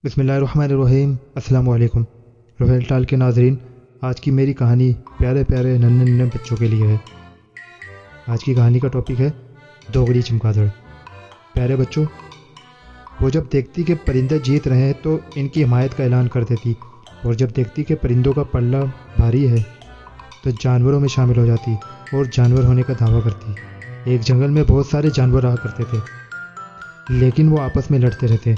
بسم اللہ الرحمن الرحیم۔ السلام علیکم روہیل ٹال کے ناظرین، آج کی میری کہانی پیارے پیارے ننھے ننھے بچوں کے لیے ہے۔ آج کی کہانی کا ٹاپک ہے دوغلی چمگادڑ۔ پیارے بچوں، وہ جب دیکھتی کہ پرندے جیت رہے ہیں تو ان کی حمایت کا اعلان کر دیتی، اور جب دیکھتی کہ پرندوں کا پلہ بھاری ہے تو جانوروں میں شامل ہو جاتی اور جانور ہونے کا دعویٰ کرتی۔ ایک جنگل میں بہت سارے جانور رہا کرتے تھے، لیکن وہ آپس میں لڑتے رہتے۔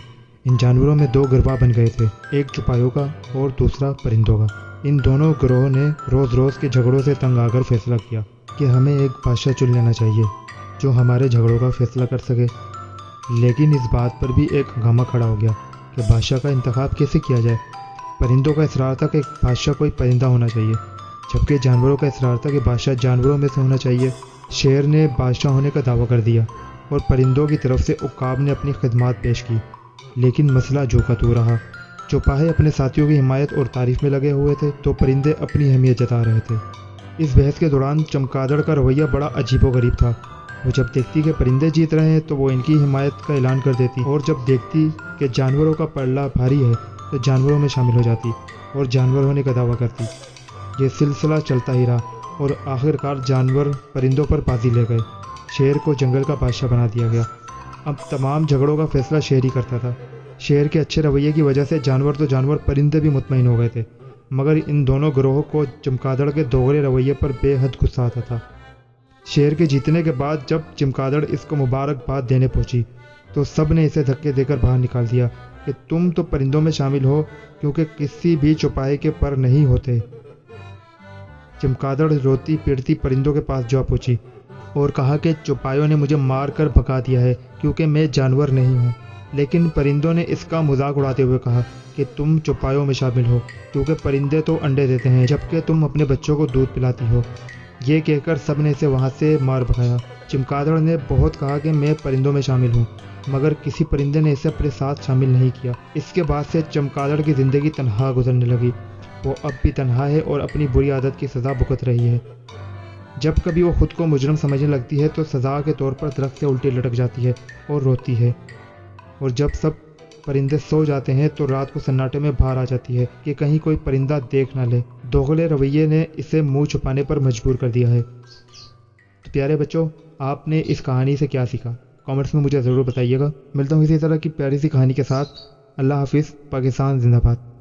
ان جانوروں میں دو گروہ بن گئے تھے، ایک چوپایوں کا اور دوسرا پرندوں کا۔ ان دونوں گروہوں نے روز روز کے جھگڑوں سے تنگ آ کر فیصلہ کیا کہ ہمیں ایک بادشاہ چن لینا چاہیے جو ہمارے جھگڑوں کا فیصلہ کر سکے۔ لیکن اس بات پر بھی ایک ہنگامہ کھڑا ہو گیا کہ بادشاہ کا انتخاب کیسے کیا جائے۔ پرندوں کا اصرار تھا کہ بادشاہ کوئی پرندہ ہونا چاہیے، جبکہ جانوروں کا اصرار تھا کہ بادشاہ جانوروں میں سے ہونا چاہیے۔ شیر نے بادشاہ ہونے کا دعویٰ کر دیا اور پرندوں کی طرف سے عقاب نے اپنی خدمات پیش کی، لیکن مسئلہ جو کا تو رہا۔ چوپائے اپنے ساتھیوں کی حمایت اور تعریف میں لگے ہوئے تھے تو پرندے اپنی اہمیت جتا رہے تھے۔ اس بحث کے دوران چمگادڑ کا رویہ بڑا عجیب و غریب تھا۔ وہ جب دیکھتی کہ پرندے جیت رہے ہیں تو وہ ان کی حمایت کا اعلان کر دیتی، اور جب دیکھتی کہ جانوروں کا پلہ بھاری ہے تو جانوروں میں شامل ہو جاتی اور جانور ہونے کا دعویٰ کرتی۔ یہ سلسلہ چلتا ہی رہا اور آخرکار جانور پرندوں پر بازی لے گئے۔ شیر کو جنگل کا بادشاہ بنا دیا گیا۔ اب تمام جھگڑوں کا فیصلہ شیر ہی کرتا تھا۔ شیر کے اچھے رویے کی وجہ سے جانور تو جانور، پرندے بھی مطمئن ہو گئے تھے، مگر ان دونوں گروہوں کو چمگادڑ کے دوغلے رویے پر بے حد غصہ آتا تھا۔ شیر کے جیتنے کے بعد جب چمگادڑ اس کو مبارکباد دینے پہنچی تو سب نے اسے دھکے دے کر باہر نکال دیا کہ تم تو پرندوں میں شامل ہو کیونکہ کسی بھی چوپائے کے پر نہیں ہوتے۔ چمگادڑ روتی پیٹتی پرندوں کے پاس جا پہنچی اور کہا کہ چوپایوں نے مجھے مار کر بھگا دیا ہے کیونکہ میں جانور نہیں ہوں۔ لیکن پرندوں نے اس کا مذاق اڑاتے ہوئے کہا کہ تم چوپایوں میں شامل ہو کیونکہ پرندے تو انڈے دیتے ہیں جبکہ تم اپنے بچوں کو دودھ پلاتی ہو۔ یہ کہہ کر سب نے اسے وہاں سے مار بھگایا۔ چمگادڑ نے بہت کہا کہ میں پرندوں میں شامل ہوں، مگر کسی پرندے نے اسے اپنے ساتھ شامل نہیں کیا۔ اس کے بعد سے چمگادڑ کی زندگی تنہا گزرنے لگی۔ وہ اب بھی تنہا ہے اور اپنی بری عادت کی سزا بھگت رہی ہے۔ جب کبھی وہ خود کو مجرم سمجھنے لگتی ہے تو سزا کے طور پر درخت سے الٹی لٹک جاتی ہے اور روتی ہے، اور جب سب پرندے سو جاتے ہیں تو رات کو سناٹے میں باہر آ جاتی ہے کہ کہیں کوئی پرندہ دیکھ نہ لے۔ دوغلے رویے نے اسے منہ چھپانے پر مجبور کر دیا ہے۔ تو پیارے بچوں، آپ نے اس کہانی سے کیا سیکھا؟ کامنٹس میں مجھے ضرور بتائیے گا۔ ملتا ہوں اسی طرح کی پیاری سی کہانی کے ساتھ۔ اللہ حافظ۔ پاکستان زندہ باد۔